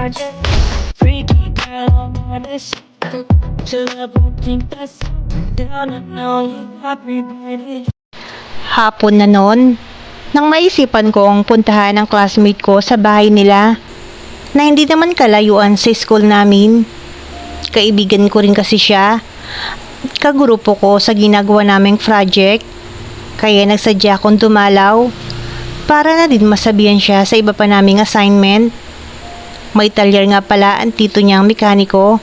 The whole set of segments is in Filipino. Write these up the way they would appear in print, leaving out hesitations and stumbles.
project. Freaky girl, I'm honest. To level think that's down and know you happy baby. Hapon na noon, nang maisipan kong puntahan ang classmate ko sa bahay nila na hindi naman kalayuan sa school namin. Kaibigan ko rin kasi siya, kagrupo ko sa ginagawa naming project, kaya nagsadya akong dumalaw para na din masabihan siya sa iba pa naming assignment. May talyer nga pala ang tito niyang mekaniko,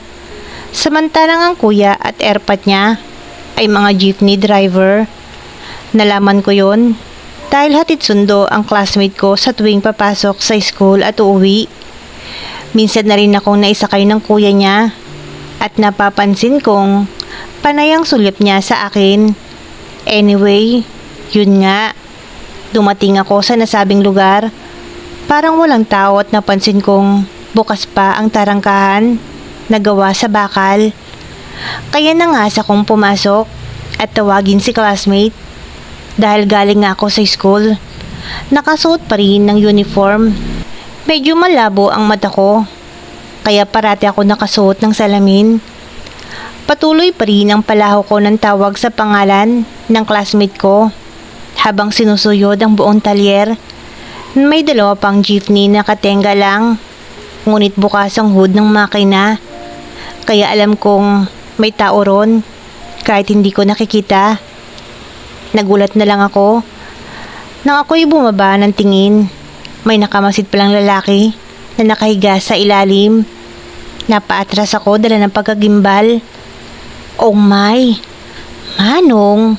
samantalang ang kuya at airpat niya ay mga jeepney driver. Nalaman ko yon dahil hatid sundo ang classmate ko sa tuwing papasok sa school at uuwi. Minsan na rin akong naisakay ng kuya niya at napapansin kong panay ang sulyap niya sa akin. Anyway, yun nga, dumating ako sa nasabing lugar. Parang walang tao at napansin kong bukas pa ang tarangkahan na gawa sa bakal. Kaya nangasa kong pumasok at tawagin si classmate. Dahil galing nga ako sa school, nakasuot pa rin ng uniform. Medyo malabo ang mata ko, kaya parati ako nakasuot ng salamin. Patuloy pa rin ang palaho ko ng tawag sa pangalan ng classmate ko habang sinusuyod ang buong talyer. May dalawa pang jeepney na katenga lang, ngunit bukas ang hood ng makina. Kaya alam kong may tao ron kahit hindi ko nakikita. Nagulat na lang ako nang ako'y bumaba ng tingin. May nakamasid palang lalaki na nakahiga sa ilalim. Napaatras ako dala ng pagkagimbal. Oh my! Manong!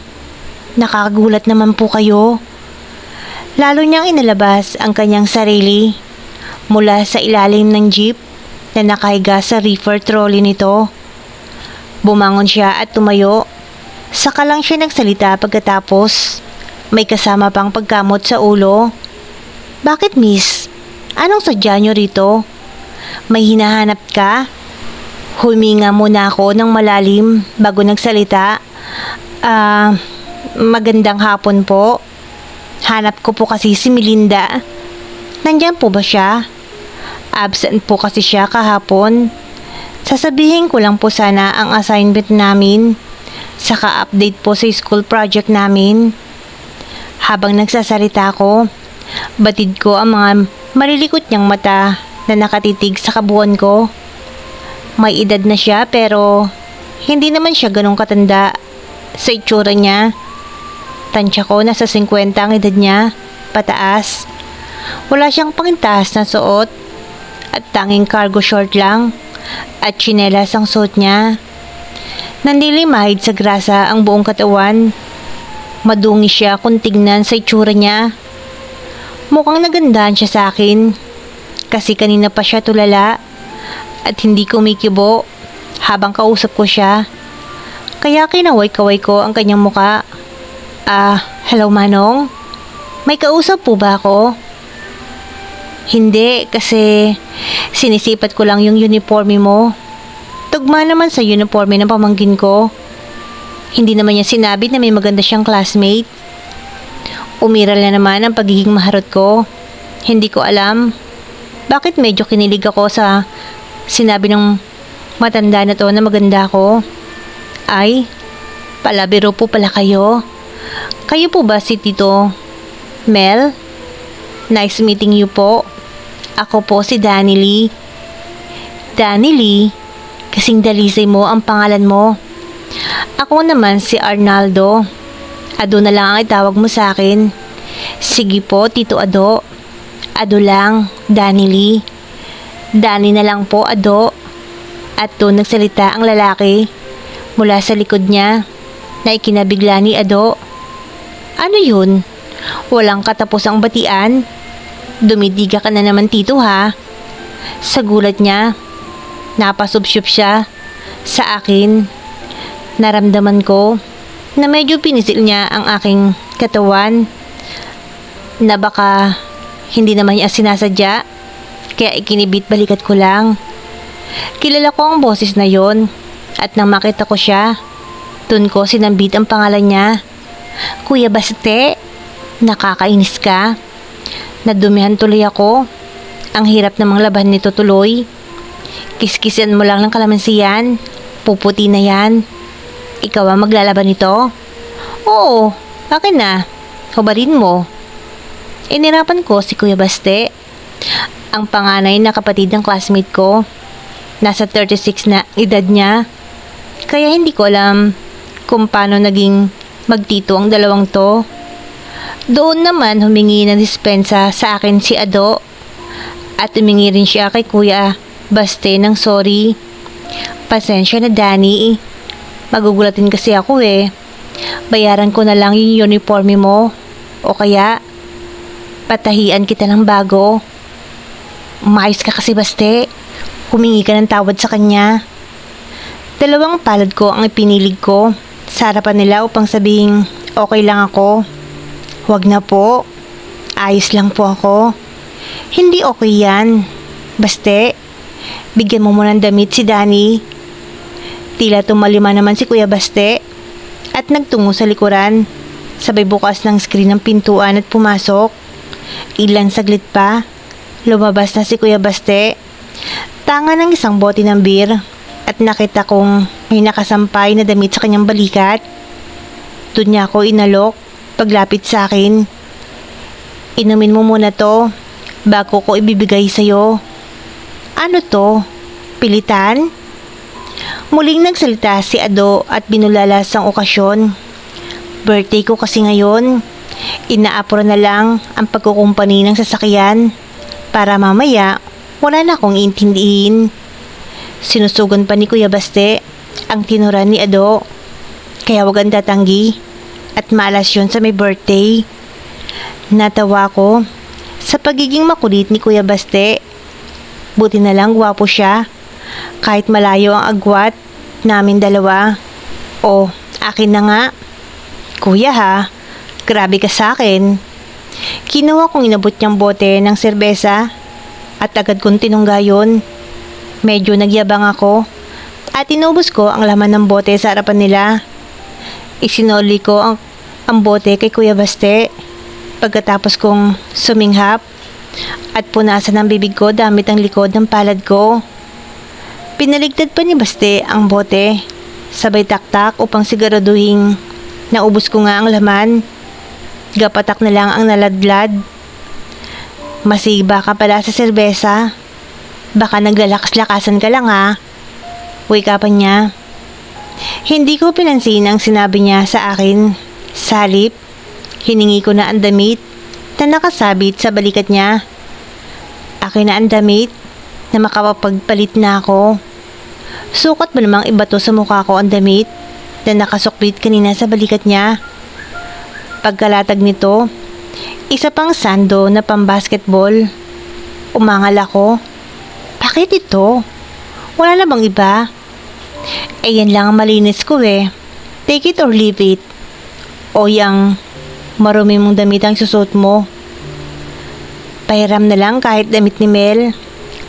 Nakakagulat naman po kayo. Lalo niyang inalabas ang kanyang sarili mula sa ilalim ng jeep na nakahiga sa reefer trolley nito. Bumangon siya at tumayo. Saka lang siya nagsalita pagkatapos. May kasama pang pagkamot sa ulo. Bakit miss? Anong sadya niyo rito? May hinahanap ka? Huminga muna ako ng malalim bago nagsalita. Magandang hapon po. Hanap ko po kasi si Melinda. Nandiyan po ba siya? Absent po kasi siya kahapon. Sasabihin ko lang po sana ang assignment namin. Saka update po sa school project namin. Habang nagsasalita ako, batid ko ang mga malilikot niyang mata na nakatitig sa kabuuan ko. May edad na siya pero hindi naman siya ganong katanda sa itsura niya. Tansya ko nasa 50 ang edad niya, pataas. Wala siyang pangintaas na suot at tanging cargo short lang at tsinelas ang suot niya. Nandilimahid sa grasa ang buong katawan. Madungi siya kung tignan sa itsura niya. Mukhang nagandahan siya sa akin kasi kanina pa siya tulala at hindi kumikibo habang kausap ko siya. Kaya kinaway-kaway ko ang kanyang muka. Hello Manong? May kausap po ba ako? Hindi, kasi sinisipat ko lang yung uniforme mo. Tugma naman sa uniforme ng pamangkin ko. Hindi naman niya sinabi na may maganda siyang classmate. Umiral na naman ang pagiging maharot ko. Hindi ko alam. Bakit medyo kinilig ako sa sinabi ng matanda na to na maganda ako? Ay, palabiro po pala kayo. Kayo po ba si Tito Mel? Nice meeting you po. Ako po si Danny Lee. Danny Lee? Kasing dalisay mo ang pangalan mo. Ako naman si Arnaldo. Ado na lang ang itawag mo sa akin. Sige po, Tito Ado. Ado lang, Danny Lee. Danny na lang po, Ado. At doon nagsalita ang lalaki mula sa likod niya na ikinabigla ni Ado. Ano yun? Walang katapusang batian? Dumidiga ka na naman, Tito, ha? Sa gulat niya, napasubsyup siya sa akin. Naramdaman ko na medyo pinisil niya ang aking katawan na baka hindi naman niya sinasadya, kaya ikinibit balikat ko lang. Kilala ko ang boses na yon at nang makita ko siya, dun ko sinambit ang pangalan niya. Kuya Baste, nakakainis ka. Nadumihan tuloy ako. Ang hirap namang laban nito tuloy. Kiskisan mo lang ng kalamansi yan. Puputi na yan. Ikaw ang maglalaban nito? Oo, akin na. Hubarin mo. Inirapan ko si Kuya Baste, ang panganay na kapatid ng classmate ko. Nasa 36 na edad niya. Kaya hindi ko alam kung paano naging magtito ang dalawang to. Doon naman humingi ng dispensa sa akin si Ado. At humingi rin siya kay Kuya Baste ng sorry. Pasensya na, Danny. Magugulatin kasi ako eh. Bayaran ko na lang yung uniforme mo. O kaya, patahian kita ng bago. Umayos ka kasi, Baste. Humingi ka ng tawad sa kanya. 2 palad ko ang ipinilig ko sa harapan nila upang sabihing okay lang ako. Huwag na po. Ayos lang po ako. Hindi okay yan. Baste, bigyan mo muna ng damit si Danny. Tila tumalima naman si Kuya Baste at nagtungo sa likuran. Sabay bukas ng screen ng pintuan at pumasok. Ilang saglit pa, lumabas na si Kuya Baste. Tanga ng isang bote ng beer at nakita kong may nakasampay na damit sa kanyang balikat. Doon niya ako inalok paglapit sa akin. Inumin mo muna to bago ko ibibigay sa'yo. Ano to? Pilitan? Muling nagsalita si Ado at binulalas ang okasyon. Birthday ko kasi ngayon. Inaapura na lang ang pagkukumpani ng sasakyan para mamaya wala na akong intindihin. Sinusugan pa ni Kuya Baste ang tinuran ni Ado. Kaya wag ang tatanggi at malas yun sa may birthday. Natawa ko sa pagiging makulit ni Kuya Baste. Buti na lang gwapo siya. Kahit malayo ang agwat namin dalawa. O, akin na nga. Kuya ha, grabe ka sa akin. Kinuha kong inabot niyang bote ng serbesa at agad kong tinungga yun. Medyo nagyabang ako at inubos ko ang laman ng bote sa harapan nila. Isinoli ko ang bote kay Kuya Baste pagkatapos kong suminghap at punasan ang bibig ko damit ang likod ng palad ko. Pinaligtad pa ni Baste ang bote, sabay taktak upang siguraduhin naubos ko nga ang laman. Gapatak na lang ang naladlad. Masiba ka pala sa serbesa. Baka naglalakas-lakasan ka lang ha. Wika pa niya. Hindi ko pinansin ang sinabi niya sa akin. Sa halip, hiningi ko na ang damit na nakasabit sa balikat niya. Akin na ang damit na makapagpalit na ako. Sukat ba namang ibato sa mukha ko ang damit na nakasukbit kanina sa balikat niya? Pagkalatag nito, isa pang sando na pambasketball. Umangal ako. Bakit ito? Wala na bang iba? Yan lang ang malinis ko eh. Take it or leave it. O yang marumi mong damit ang susot mo. Pahiram na lang kahit damit ni Mel.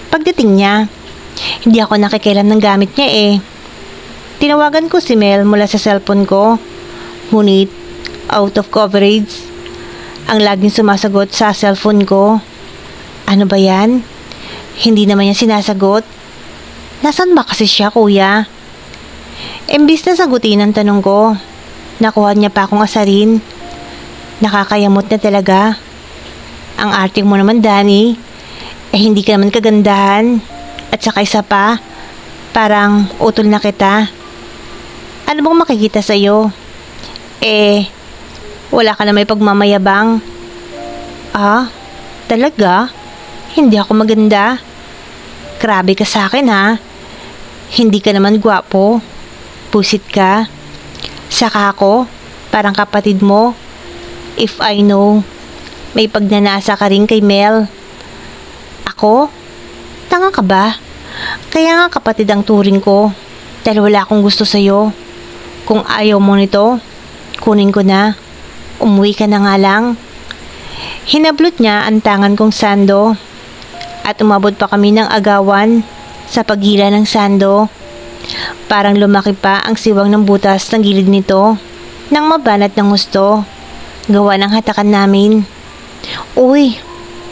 Pagdating niya, hindi ako nakikialam ng gamit niya eh. Tinawagan ko si Mel mula sa cellphone ko. Ngunit, out of coverage. Ang laging sumasagot sa cellphone ko. Ano ba yan? Hindi naman niya sinasagot. Nasaan ba kasi siya, kuya? Imbis na sagutin ang tanong ko, nakuha niya pa akong asarin. Nakakayamot na talaga. Ang arte mo naman, Danny. Hindi ka naman kagandahan. At saka isa pa, parang utol na kita. Ano bang makikita sa'yo? Wala ka na may pagmamayabang. Ah, talaga? Hindi ako maganda? Grabe ka sa akin ha. Hindi ka naman gwapo. Pusit ka. Saka ako, parang kapatid mo. If I know, may pagnanasa ka rin kay Mel. Ako? Tanga ka ba? Kaya nga kapatid ang turing ko. Dahil wala akong gusto sa'yo. Kung ayaw mo nito, kunin ko na. Umuwi ka na nga lang. Hinablot niya ang tangan kong sando. At umabot pa kami ng agawan sa paghila ng sando. Parang lumaki pa ang siwang ng butas ng gilid nito nang mabanat ng gusto. Gawa ng hatakan namin. Uy,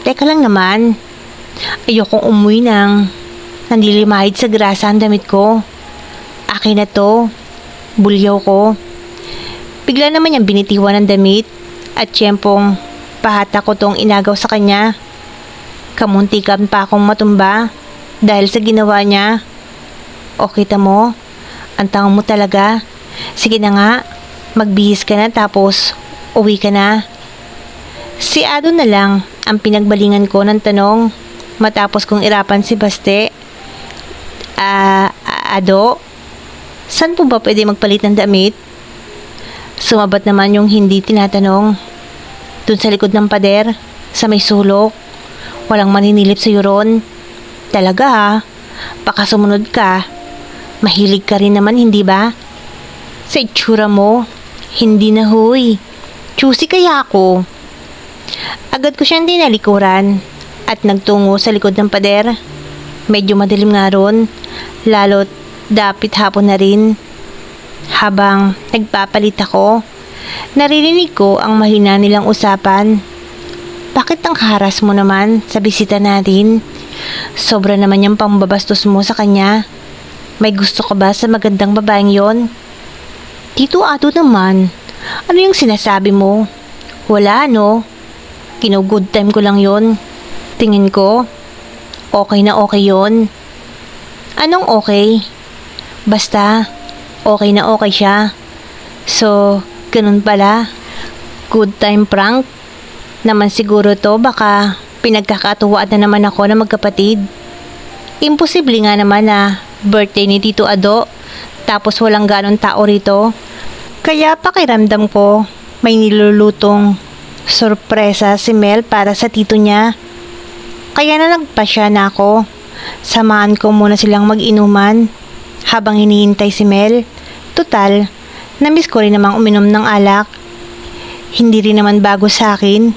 teka lang naman. Ayokong umuwi ng Nanlilimahid sa grasa ang damit ko. Akin na to. Bulyaw ko. Bigla naman niyang binitiwan ng damit at tiyempong pahata ko tong inagaw sa kanya. Kamuntikan pa akong matumba dahil sa ginawa niya. O kita mo, ang tango mo talaga. Sige na nga, magbihis ka na tapos uwi ka na. Si Ado na lang ang pinagbalingan ko ng tanong matapos kong irapan si Baste. Ado, saan po ba pwede magpalit ng damit? Sumabat naman yung hindi tinatanong. Dun sa likod ng pader, sa may sulok. Walang maninilip sa ron. Talaga ha, baka sumunod ka. Mahilig ka rin naman, hindi ba? Sa itsura mo, hindi na huy. Choosy kaya ako. Agad ko siyang dinalikuran at nagtungo sa likod ng pader. Medyo madilim nga ron, lalo't dapit hapon na rin. Habang nagpapalit ako, naririnig ko ang mahina nilang usapan. Bakit ang haras mo naman sa bisita natin? Sobra naman yung pambabastos mo sa kanya. May gusto ka ba sa magandang babaeng yon? Tito Ado naman, ano yung sinasabi mo? Wala no? Kino-good time ko lang yon. Tingin ko, okay na okay yon. Anong okay? Basta, okay na okay siya. So, ganun pala. Good time prank? Naman siguro to, baka pinagkakatuwaan na naman ako na magkapatid. Imposible nga naman na birthday ni Tito Ado, tapos walang ganon tao rito. Kaya pakiramdam ko, may nilulutong sorpresa si Mel para sa tito niya. Kaya na nagpasya na ako. Samahan ko muna silang mag-inuman habang hinihintay si Mel. Tutal, namiss ko rin namang uminom ng alak. Hindi rin naman bago sa akin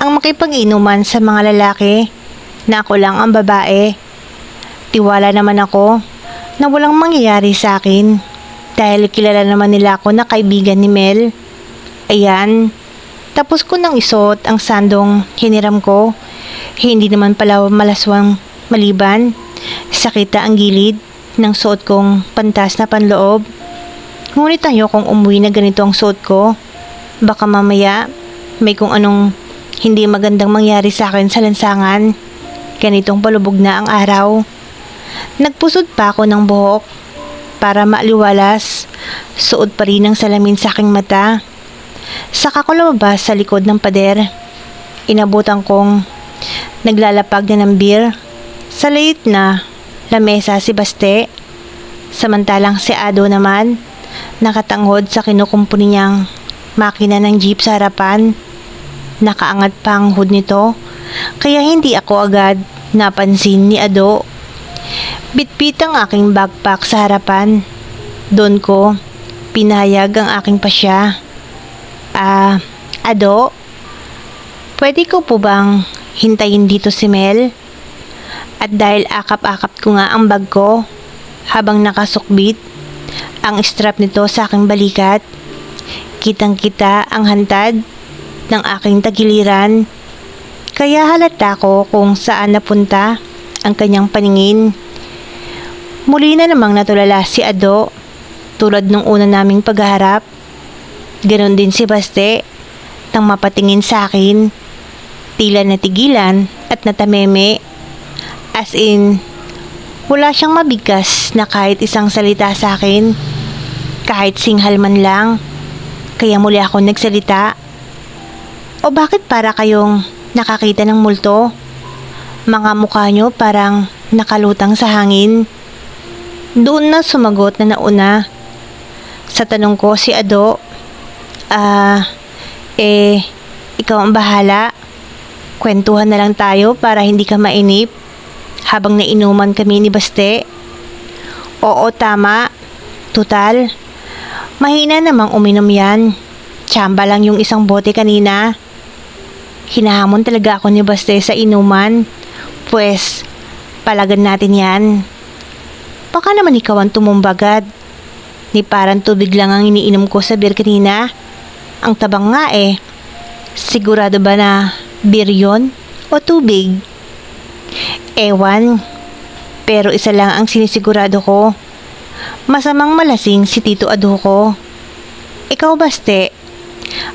ang makipag-inuman sa mga lalaki na ako lang ang babae. Tiwala naman ako na walang mangyayari sa akin dahil kilala naman nila ako na kaibigan ni Mel. Ayan, tapos ko nang isuot ang sandong hiniram ko. Hindi naman pala malaswang maliban sa kita ang gilid ng suot kong pantas na panloob. Ngunit ayokong umuwi na ganito ang suot ko. Baka mamaya may kung anong hindi magandang mangyari sa akin sa lansangan. Ganitong palubog na ang araw. Nagpusod pa ako ng buhok para maaliwalas. Suot pa rin ang salamin sa aking mata. Saka ko lumabas sa likod ng pader. Inabutan kong naglalapag na ng beer. Sa late na lamesa si Baste. Samantalang si Ado naman nakatanghod sa kinukumpuni niyang makina ng jeep sa harapan. Nakaangat pa ang hood nito, kaya hindi ako agad napansin ni Ado. Bitbit ang aking backpack sa harapan. Doon ko pinahayag ang aking pasya. Ado, pwede ko po bang hintayin dito si Mel? At dahil akap-akap ko nga ang bag ko habang nakasukbit ang strap nito sa aking balikat, kitang-kita ang hantad ng aking tagiliran. Kaya halata ko kung saan napunta ang kanyang paningin. Muli na namang natulala si Ado tulad nung una naming pagharap. Ganon din si Baste nang mapatingin sa akin. Tila natigilan at natameme. As in, wala siyang mabigkas na kahit isang salita sa akin. Kahit singhal man lang. Kaya muli ako nagsalita. O bakit para kayong nakakita ng multo? Mga mukha nyo parang nakalutang sa hangin. Doon na sumagot na nauna. Sa tanong ko si Ado, ikaw ang bahala. Kwentuhan na lang tayo para hindi ka mainip habang nainuman kami ni Baste. Oo, tama. Tutal, mahina namang uminom yan. Tsamba lang yung isang bote kanina. Hinahamon talaga ako ni Baste sa inuman. Pues, palagan natin yan. Baka naman ikaw ang tumumbagad. Ni parang tubig lang ang iniinom ko sa beer kanina. Ang tabang nga eh. Sigurado ba na beer yun o tubig? Ewan. Pero isa lang ang sinisigurado ko. Masamang malasing si Tito Ado ko. Ikaw, Baste,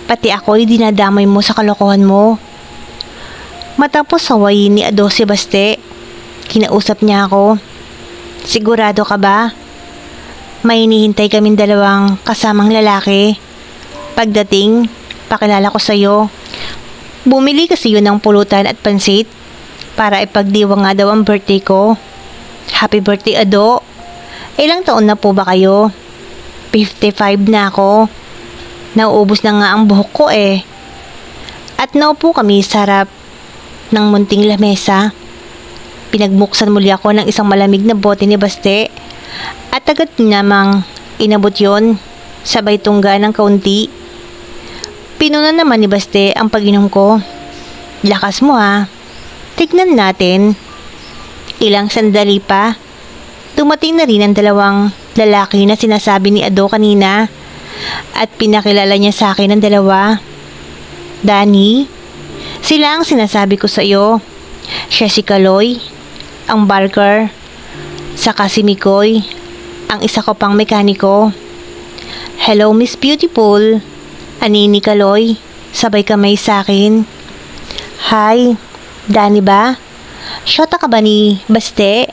pati ako'y dinadamay mo sa kalokohan mo. Matapos sawayin ni Ado si Baste, kinausap niya ako. Sigurado ka ba? May hinihintay kaming dalawang kasamang lalaki. Pagdating, pakilala ko sa'yo. Bumili kasi yun ng pulutan at pansit para ipagdiwang nga daw ang birthday ko. Happy birthday, Ado. Ilang taon na po ba kayo? 55 na ako. Nauubos na nga ang buhok ko eh. At naupo kami sa harap ng munting lamesa. Pinagmuksan muli ako ng isang malamig na bote ni Baste. At agad namang inabot yon, sabay tungga ng kaunti. Pinuna naman ni Baste ang pag-inom ko. Lakas mo ha. Tignan natin. Ilang sandali pa, dumating na rin ang dalawang lalaki na sinasabi ni Ado kanina at pinakilala niya sa akin ang dalawa. Danny, sila ang sinasabi ko sa iyo. Siya si Kaloy, ang barker, saka si Mikoy, ang isa ko pang mekaniko. Hello, Miss Beautiful. Ani ni Kaloy, sabay kamay sa akin. Hi, Danny ba? Shota ka ba ni Baste?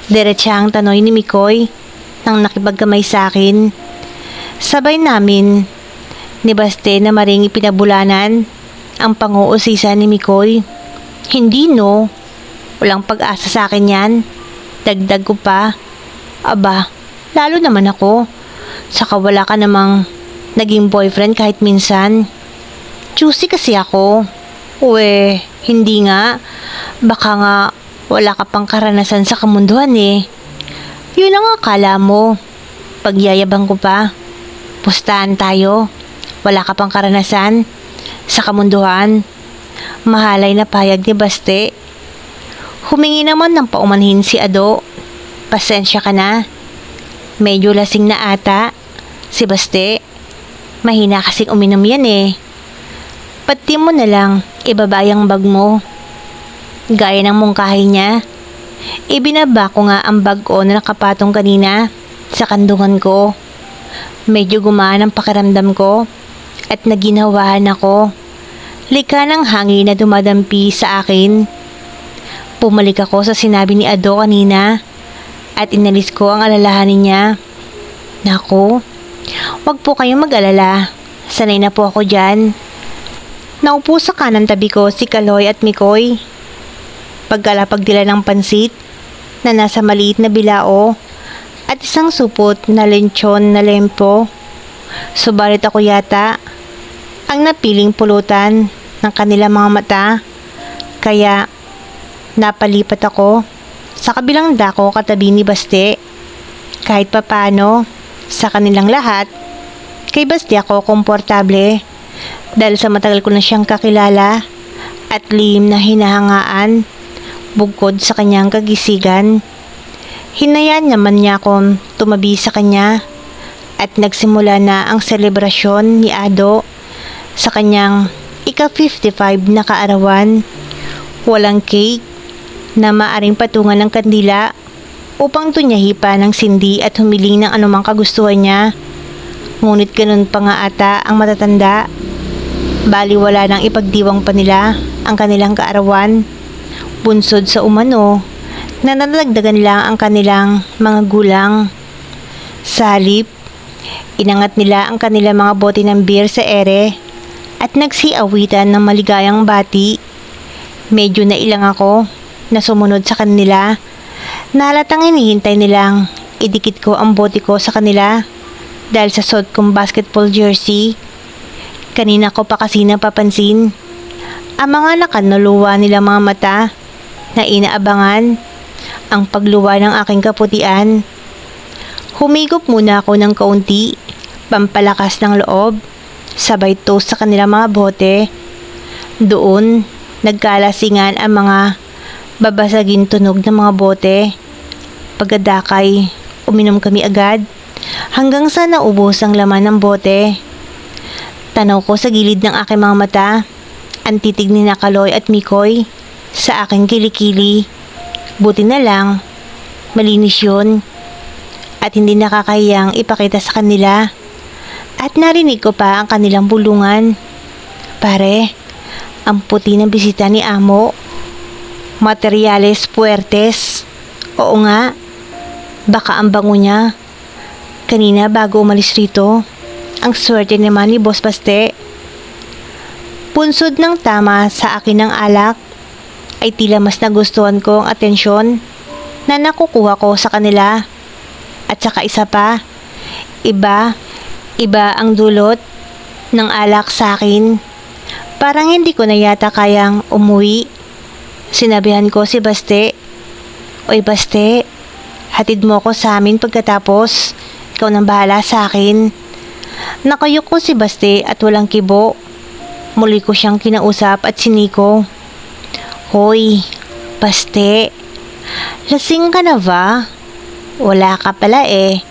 Diretsa ang tanoy ni Mikoy nang nakipagkamay sa akin. Sabay namin ni Baste na maring pinabulanan ang panguusisa ni Mikoy. Hindi no, walang pag-asa sa akin yan. Dagdag ko pa. Aba, lalo naman ako. Saka wala ka namang naging boyfriend kahit minsan. Choosy kasi ako. Uwe, hindi nga. Baka nga wala ka pang karanasan sa kamunduhan eh. Yun ang akala mo. Pagyayabang ko pa. Pustahan tayo. Wala ka pang karanasan sa kamunduhan. Mahalay na payag ni Baste. Humingi naman ng paumanhin si Ado. Pasensya ka na. Medyo lasing na ata si Baste. Mahina kasing uminom yan eh. Pati mo na lang ibabayang bag mo. Gaya ng mungkahi niya. Ibinaba ko nga ang bag ko na nakapatong kanina sa kandungan ko. Medyo gumaan ang pakiramdam ko at naginawahan ako. Lika ng hangin na dumadampi sa akin. Pumalik ako sa sinabi ni Ado kanina at inalis ko ang alalahanin niya. Naku, wag po kayong mag-alala. Sanay na po ako dyan. Naupo sa kanan tabi ko si Kaloy at Mikoy. Pagkalapag nila ng pansit na nasa maliit na bilao at isang supot na lechon na lempo. Subalit ako yata ang napiling pulutan ng kanilang mga mata. Kaya napalipat ako sa kabilang dako katabi ni Baste. Kahit papano sa kanilang lahat, kay Baste ako komportable dahil sa matagal ko na siyang kakilala at lihim na hinahangaan bukod sa kanyang kagisigan. Hinayaan naman niya akong tumabi sa kanya at nagsimula na ang selebrasyon ni Ado sa kanyang ika-55 na kaarawan. Walang cake na maaring patungan ng kandila upang tunyahi pa ng sindi at humiling ng anumang kagustuhan niya. Ngunit ganun pa nga ata ang matatanda. Baliwala nang ipagdiwang pa nila ang kanilang kaarawan. Bunsod sa umano na nadagdagan lang ang kanilang mga gulang. Sa halip, inangat nila ang kanilang mga bote ng beer sa ere at nagsiawitan ng maligayang bati. Medyo nailang ako na sumunod sa kanila. Nahalatang hinihintay nilang idikit ko ang bote ko sa kanila dahil sa suot kong basketball jersey. Kanina ko pa kasi napapansin ang mga nakanuluwa nilang mga mata na inaabangan ang pagluwa ng aking kaputian. Humigop muna ako ng kaunti, pampalakas ng loob, sabay toast sa kanilang mga bote. Doon, nagkalasingan ang mga babasagin tunog ng mga bote. Pagkadakay, uminom kami agad hanggang sa naubos ang laman ng bote. Tanaw ko sa gilid ng aking mga mata, ang titig ni Kaloy at Mikoy sa aking kilikili. Buti na lang, Malinis yun. At hindi nakakahiyang ipakita sa kanila. At narinig ko pa ang kanilang bulungan. Pare, ang puti ng bisita ni Amo. Materyales puertes. Oo nga, baka ang bango niya. Kanina bago umalis rito, ang swerte naman ni Boss Baste. Punsod ng tama sa akin ng alak, ay tila mas nagustuhan ko ang atensyon na nakukuha ko sa kanila. At saka isa pa, iba ang dulot ng alak sa akin. Parang hindi ko na yata kayang umuwi. Sinabihan ko si Baste, "Oy Baste, hatid mo ko sa amin pagkatapos. Ikaw nang bahala sa akin." Nakayuko si Baste at walang kibo. Muli ko siyang kinausap at siniko. "Hoy, Baste, lasing ka na ba? Wala ka pala eh."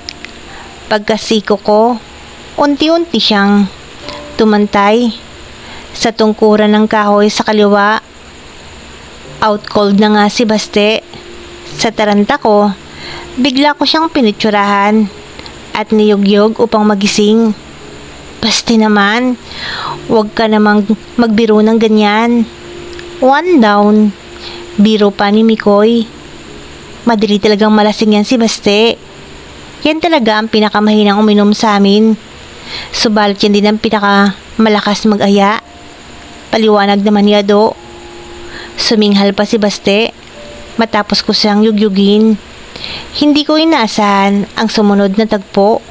Pagkasiko ko, unti-unti siyang tumantay sa tungkuran ng kahoy sa kaliwa. Out cold na nga si Baste. Sa taranta ko, bigla ko siyang pinitsurahan at niyugyog upang magising. "Baste naman, huwag ka namang magbiro ng ganyan. One down." Biro pa ni Mikoy. Madali talagang malasing yan si Baste. Yan talaga ang pinakamahinang uminom sa amin. Subalit yan din ang pinakamalakas mag-aya. Paliwanag naman ni Ado. Suminghal pa si Baste matapos ko siyang yugyugin. Hindi ko inaasahan ang sumunod na tagpo.